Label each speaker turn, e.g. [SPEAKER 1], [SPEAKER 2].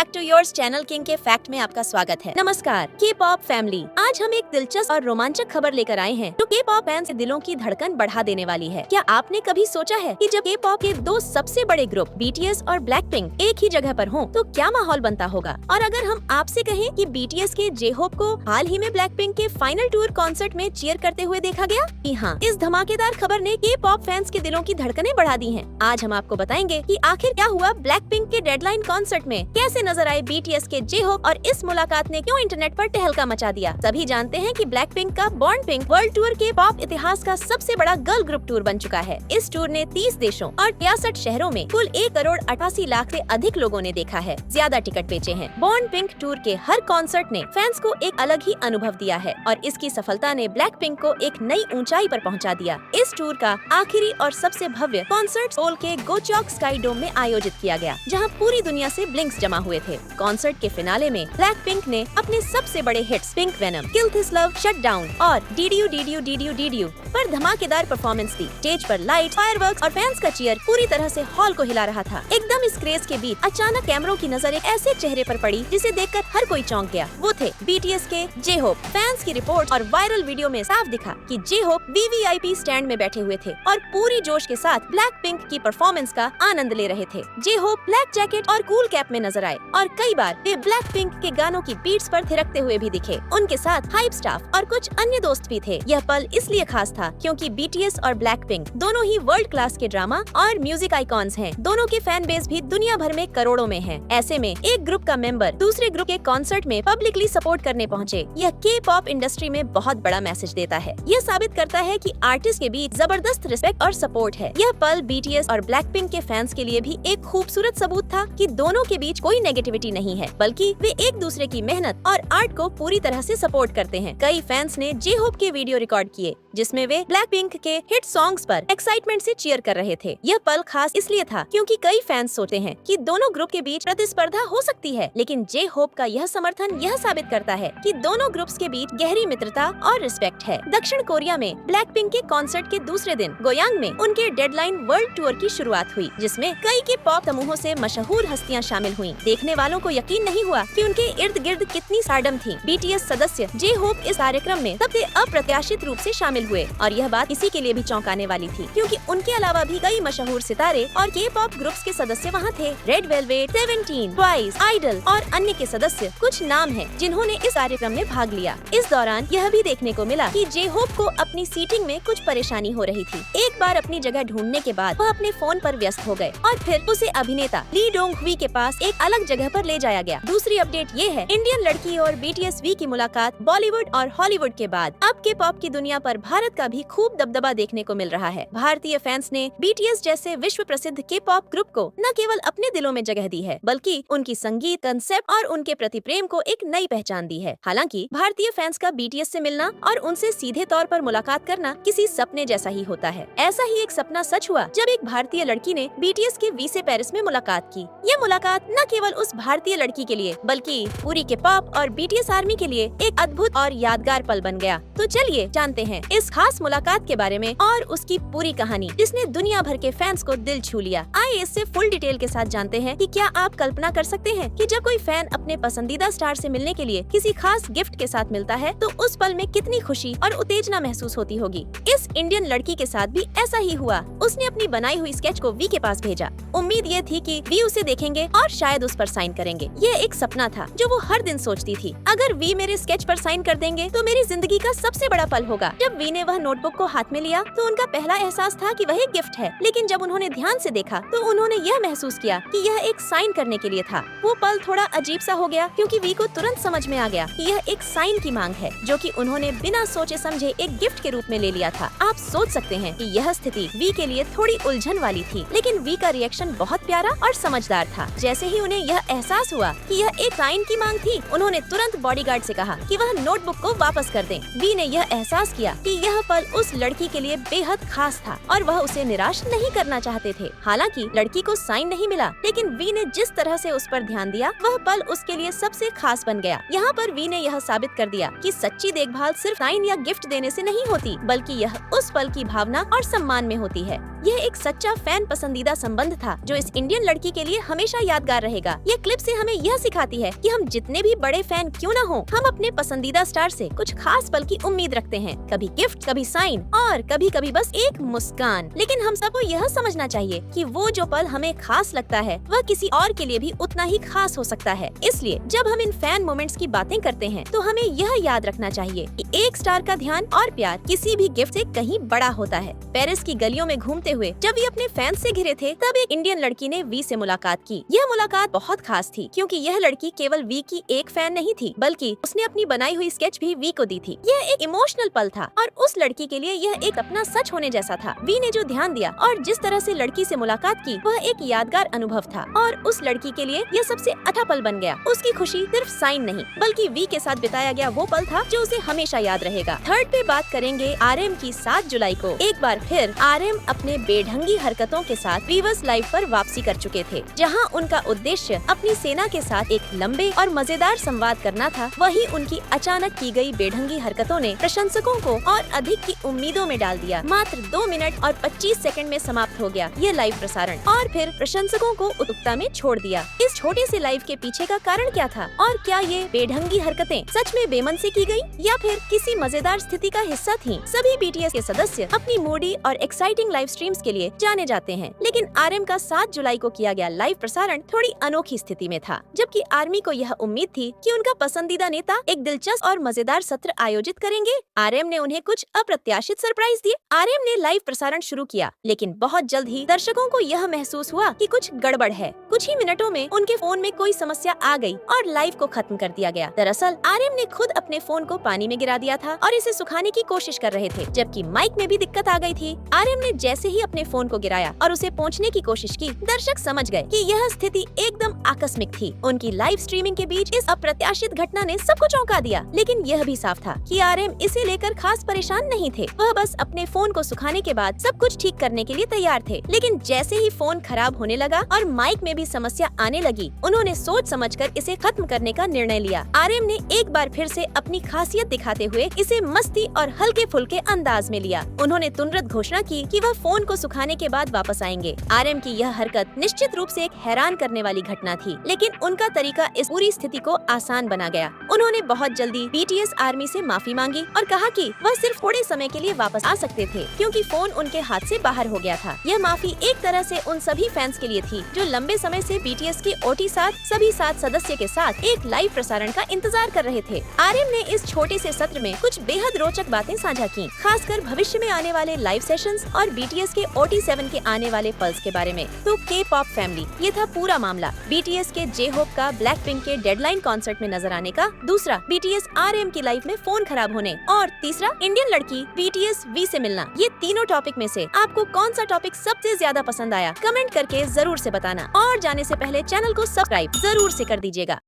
[SPEAKER 1] Back to yours channel king के fact में आपका स्वागत है। नमस्कार के पॉप फैमिली, आज हम एक दिलचस्प और रोमांचक खबर लेकर आए हैं जो के पॉप फैंस के दिलों की धड़कन बढ़ा देने वाली है। क्या आपने कभी सोचा है कि जब के पॉप के दो सबसे बड़े ग्रुप बीटीएस और ब्लैकपिंक एक ही जगह पर हों तो क्या माहौल बनता होगा? और अगर हम आपसे कहें कि बीटीएस के जे होप को हाल ही में ब्लैकपिंक के फाइनल टूर कॉन्सर्ट में चीयर करते हुए देखा गया? जी हाँ, इस धमाकेदार खबर ने के पॉप फैंस के दिलों की धड़कनें बढ़ा दी हैं। आज हम आपको बताएंगे कि आखिर क्या हुआ ब्लैकपिंक के डेडलाइन कॉन्सर्ट में, कैसे नजर आए बीटीएस के जे होप और इस मुलाकात ने क्यों इंटरनेट पर तहलका मचा दिया। सभी जानते हैं कि ब्लैकपिंक का बॉर्न पिंक वर्ल्ड टूर के पॉप इतिहास का सबसे बड़ा गर्ल ग्रुप टूर बन चुका है। इस टूर ने 30 देशों और 63 शहरों में कुल 1,88,00,000 से अधिक लोगों ने देखा है, ज्यादा टिकट बेचे हैं। बॉर्न पिंक टूर के हर कॉन्सर्ट ने फैंस को एक अलग ही अनुभव दिया है और इसकी सफलता ने ब्लैकपिंक को एक नई ऊंचाई पर पहुंचा दिया। इस टूर का आखिरी और सबसे भव्य कॉन्सर्ट सोल के गोचॉक स्काई डोम में आयोजित किया गया, जहां पूरी दुनिया से ब्लिंक्स जमा हुए थे। कॉन्सर्ट के फिनाले में ब्लैकपिंक ने अपने सबसे बड़े hits pink venom, kill this love, shut down और डीडीयू पर धमाकेदार परफॉर्मेंस दी। स्टेज पर लाइट, फायरवर्क्स और फैंस का चीयर पूरी तरह से हॉल को हिला रहा था। एकदम इस क्रेज के बीच अचानक कैमरों की नजर एक ऐसे चेहरे पर पड़ी जिसे देखकर हर कोई चौंक गया। वो थे बीटीएस के जे होप। फैंस की रिपोर्ट और वायरल वीडियो में साफ दिखा कि जे होप वीवीआईपी स्टैंड में बैठे हुए थे और पूरी जोश के साथ ब्लैकपिंक की परफॉर्मेंस का आनंद ले रहे थे। जे होप ब्लैक जैकेट और कूल कैप में नजर आए और कई बार वे ब्लैकपिंक के गानों की बीट्स पर थिरकते हुए भी दिखे। उनके साथ हाइप स्टाफ और कुछ अन्य दोस्त भी थे। यह पल इसलिए खास था क्योंकि बीटीएस और ब्लैकपिंक दोनों ही वर्ल्ड क्लास के ड्रामा और म्यूजिक आइकॉन्स हैं। दोनों के फैन बेस भी दुनिया भर में करोड़ों में है। ऐसे में एक ग्रुप का मेंबर दूसरे ग्रुप के कॉन्सर्ट में पब्लिकली सपोर्ट करने पहुंचे, यह के पॉप इंडस्ट्री में बहुत बड़ा मैसेज देता है। यह साबित करता है कि आर्टिस्ट के बीच जबरदस्त रिस्पेक्ट और सपोर्ट है। यह पल बीटीएस और ब्लैकपिंक के फैंस के लिए भी एक खूबसूरत सबूत था कि दोनों के बीच कोई नेगेटिविटी नहीं है, बल्कि वे एक दूसरे की मेहनत और आर्ट को पूरी तरह से सपोर्ट करते हैं। कई फैंस ने जे होप के वीडियो रिकॉर्ड किए जिसमें वे ब्लैकपिंक के हिट सॉन्ग्स पर एक्साइटमेंट से चीयर कर रहे थे। यह पल खास इसलिए था क्योंकि कई फैंस सोचते हैं कि दोनों ग्रुप के बीच प्रतिस्पर्धा हो सकती है, लेकिन जे होप का यह समर्थन यह साबित करता है कि दोनों ग्रुप्स के बीच गहरी मित्रता और रिस्पेक्ट है। दक्षिण कोरिया में ब्लैकपिंक के कॉन्सर्ट के दूसरे दिन गोयांग में उनके डेडलाइन वर्ल्ड टूर की शुरुआत हुई, जिसमें कई के पॉप समूहों से मशहूर हस्तियां शामिल हुईं। देखने वालों को यकीन नहीं हुआ कि उनके इर्द गिर्द कितनी स्टारडम थी। बीटीएस सदस्य जे होप इस कार्यक्रम में सबसे अप्रत्याशित रूप से शामिल हुए और यह बात इसी के लिए भी चौंकाने वाली थी क्योंकि उनके अलावा भी कई मशहूर सितारे और के पॉप ग्रुप्स के सदस्य वहां थे। रेड वेलवेट, 17, ट्वाइस, आइडल और अन्य के सदस्य कुछ नाम हैं जिन्होंने इस कार्यक्रम में भाग लिया। इस दौरान यह भी देखने को मिला कि जे होप को अपनी सीटिंग में कुछ परेशानी हो रही थी। एक बार अपनी जगह ढूंढने के बाद वह अपने फोन पर व्यस्त हो गए और फिर उसे अभिनेता ली डोंग हुई के पास एक अलग जगह पर ले जाया गया। दूसरी अपडेट ये है, इंडियन लड़की और बीटीएस वी की मुलाकात बॉलीवुड और हॉलीवुड के बाद अब के पॉप की दुनिया पर भारत का भी खूब दबदबा देखने को मिल रहा है। भारतीय फैंस ने बीटीएस जैसे विश्व प्रसिद्ध के पॉप ग्रुप को न केवल अपने दिलों में जगह दी है, बल्कि उनकी संगीत, कंसेप्ट और उनके प्रति प्रेम को एक नई पहचान दी है। हालांकि भारतीय फैंस का बीटीएस से मिलना और उनसे सीधे तौर पर मुलाकात करना किसी सपने जैसा ही होता है। ऐसा ही एक सपना सच हुआ जब एक भारतीय लड़की ने बीटीएस के वी से पेरिस में मुलाकात की। यह मुलाकात न केवल उस भारतीय लड़की के लिए बल्कि पूरी के पॉप और बीटीएस आर्मी के लिए एक अद्भुत और यादगार पल बन गया। तो चलिए जानते हैं इस खास मुलाकात के बारे में और उसकी पूरी कहानी जिसने दुनिया भर के फैंस को दिल छू लिया। आइए इससे फुल डिटेल के साथ जानते हैं कि क्या आप कल्पना कर सकते हैं कि जब कोई फैन अपने पसंदीदा स्टार से मिलने के लिए किसी खास गिफ्ट के साथ मिलता है तो उस पल में कितनी खुशी और उत्तेजना महसूस होती होगी। इस इंडियन लड़की के साथ भी ऐसा ही हुआ। उसने अपनी बनाई हुई स्केच को वी के पास भेजा। उम्मीद ये थी कि वी उसे देखेंगे और शायद उस पर साइन करेंगे। ये एक सपना था जो वो हर दिन सोचती थी, अगर वी मेरे स्केच पर साइन कर देंगे तो मेरी जिंदगी का सबसे बड़ा पल होगा। जब वी ने वह नोटबुक को हाथ में लिया तो उनका पहला एहसास था कि वह एक गिफ्ट है, लेकिन जब उन्होंने ध्यान से देखा तो उन्होंने यह महसूस किया कि यह एक साइन करने के लिए था। वो पल थोड़ा अजीब सा हो गया क्योंकि वी को तुरंत समझ में आ गया कि यह एक साइन की मांग है, जो कि उन्होंने बिना सोचे समझे एक गिफ्ट के रूप में ले लिया था। आप सोच सकते हैं कि यह स्थिति वी के लिए थोड़ी उलझन वाली थी, लेकिन वी का रिएक्शन बहुत प्यारा और समझदार था। जैसे ही उन्हें यह एहसास हुआ कि यह एक साइन की मांग थी, उन्होंने तुरंत बॉडीगार्ड से कहा कि वह नोटबुक को वापस कर दें। वी ने यह एहसास किया कि यह पल उस लड़की के लिए बेहद खास था और वह उसे निराश नहीं करना चाहते थे। हालांकि लड़की को साइन नहीं मिला, लेकिन वी ने जिस तरह से उस पर ध्यान दिया वह पल उसके लिए सबसे खास बन गया। यहाँ पर वी ने यह साबित कर दिया कि सच्ची देखभाल सिर्फ साइन या गिफ्ट देने से नहीं होती, बल्कि यह उस पल की भावना और सम्मान में होती है। यह एक सच्चा फैन पसंदीदा संबंध था जो इस इंडियन लड़की के लिए हमेशा यादगार रहेगा। ये क्लिप से हमें यह सिखाती है कि हम जितने भी बड़े फैन क्यों न हो, हम अपने पसंदीदा स्टार से कुछ खास पल की उम्मीद रखते हैं। कभी गिफ्ट, कभी साइन और कभी कभी बस एक मुस्कान। लेकिन हम सबको यह समझना चाहिए कि वो जो पल हमें खास लगता है वह किसी और के लिए भी उतना ही खास हो सकता है। इसलिए जब हम इन फैन मोमेंट्स की बातें करते हैं तो हमें यह याद रखना चाहिए कि एक स्टार का ध्यान और प्यार किसी भी गिफ्ट से कहीं बड़ा होता है। पेरिस की गलियों में घूमते हुए जब वे अपने फैंस से घिरे थे तब एक इंडियन लड़की ने वी से मुलाकात की। यह मुलाकात बहुत खास थी क्योंकि यह लड़की केवल वी की एक फैन नहीं थी बल्कि उसने अपनी बनाई हुई स्केच भी वी को दी थी। यह एक इमोशनल पल था और उस लड़की के लिए यह एक अपना सच होने जैसा था। वी ने जो ध्यान दिया और जिस तरह से लड़की से मुलाकात की वह एक यादगार अनुभव था और उस लड़की के लिए यह सबसे अच्छा पल बन गया। उसकी खुशी सिर्फ साइन नहीं बल्कि वी के साथ बिताया गया वो पल था जो उसे हमेशा याद रहेगा। थर्ड पे बात करेंगे आरएम की। 7 जुलाई को एक बार फिर आरएम अपने बेढंगी हरकतों के साथ वीवर्स लाइव पर वापसी कर चुके थे। जहां उनका उद्देश्य अपनी सेना के साथ एक लंबे और मजेदार संवाद करना था, वहीं उनकी अचानक की गई बेढंगी हरकतों ने प्रशंसकों को और अधिक की उम्मीदों में डाल दिया। मात्र 2 मिनट और 25 सेकंड में समाप्त हो गया ये लाइव प्रसारण और फिर प्रशंसकों को उत्सुकता में छोड़ दिया। इस छोटे से लाइव के पीछे का कारण क्या था और क्या ये बेढंगी हरकतें सच में बेमन से की गई या फिर किसी मजेदार स्थिति का हिस्सा थी? सभी बीटीएस के सदस्य अपनी मूडी और एक्साइटिंग लाइव स्ट्रीम्स के लिए जाने जाते हैं, लेकिन आरएम का 7 जुलाई को किया गया लाइव प्रसारण थोड़ी अनोखी स्थिति में था। जबकि आर्मी को यह उम्मीद थी कि उनका पसंदीदा नेता एक दिलचस्प और मजेदार सत्र आयोजित करेंगे, आरएम ने उन्हें कुछ अप्रत्याशित सरप्राइज दिए। आरएम ने लाइव प्रसारण शुरू किया, लेकिन बहुत जल्द ही दर्शकों को यह महसूस हुआ कि कुछ गड़बड़ है। कुछ ही मिनटों में उनके फोन में कोई समस्या आ गई और लाइव को खत्म कर दिया गया। दरअसल आरएम ने खुद अपने फोन को पानी में गिरा दिया था और इसे सुखाने की कोशिश कर रहे थे, जबकि माइक में भी दिक्कत आ गई थी। आरएम ने जैसे ही अपने फोन को गिराया और उसे पोंछने की कोशिश की, दर्शक समझ गए कि यह स्थिति एकदम आकस्मिक थी। उनकी लाइव स्ट्रीमिंग के बीच इस अप्रत्याशित घटना ने सबको चौंका दिया, लेकिन यह भी साफ था कि आरएम इसे लेकर खास परेशान नहीं थे। वह बस अपने फोन को सुखाने के बाद सब कुछ ठीक करने के लिए तैयार थे। लेकिन जैसे ही फोन खराब होने लगा और माइक में भी समस्या आने लगी, उन्होंने सोच समझकर इसे खत्म करने का निर्णय लिया। आरएम ने एक बार फिर से अपनी खासियत दिखाते हुए इसे मस्ती और हल्के फुल्के अंदाज में लिया। उन्होंने तुरंत घोषणा की कि वह फोन को सुखाने के बाद वापस आएंगे। आरएम की यह हरकत निश्चित रूप से एक हैरान करने वाली घटना थी, लेकिन उनका तरीका इस पूरी स्थिति को आसान बना गया। उन्होंने बहुत जल्दी बीटीएस आर्मी से माफी मांगी और कहा कि वह सिर्फ थोड़े समय के लिए वापस आ सकते थे क्योंकि फोन उनके हाथ से बाहर हो गया था। यह माफी एक तरह से उन सभी फैंस के लिए थी जो लंबे समय से बीटीएस के ओटी साथ सभी 7 सदस्य के साथ एक लाइव प्रसारण का इंतजार कर रहे थे। आरएम ने इस छोटे से सत्र में कुछ बेहद रोचक बातें साझा की, खासकर भविष्य में आने वाले लाइव सेशंस और बीटीएस के OT7 के आने वाले पल्स के बारे में। तो के-पॉप फैमिली, ये था पूरा मामला। बीटीएस के जे होप का ब्लैकपिंक के डेडलाइन कॉन्सर्ट में नजर आने का, दूसरा बीटीएस आरएम की लाइफ में फोन खराब होने और तीसरा इंडियन लड़की बीटीएस वी से मिलना। ये तीनों टॉपिक में से आपको कौन सा टॉपिक सबसे ज्यादा पसंद आया? कमेंट करके जरूर से बताना और जाने से पहले चैनल को सब्सक्राइब जरूर से कर दीजिएगा।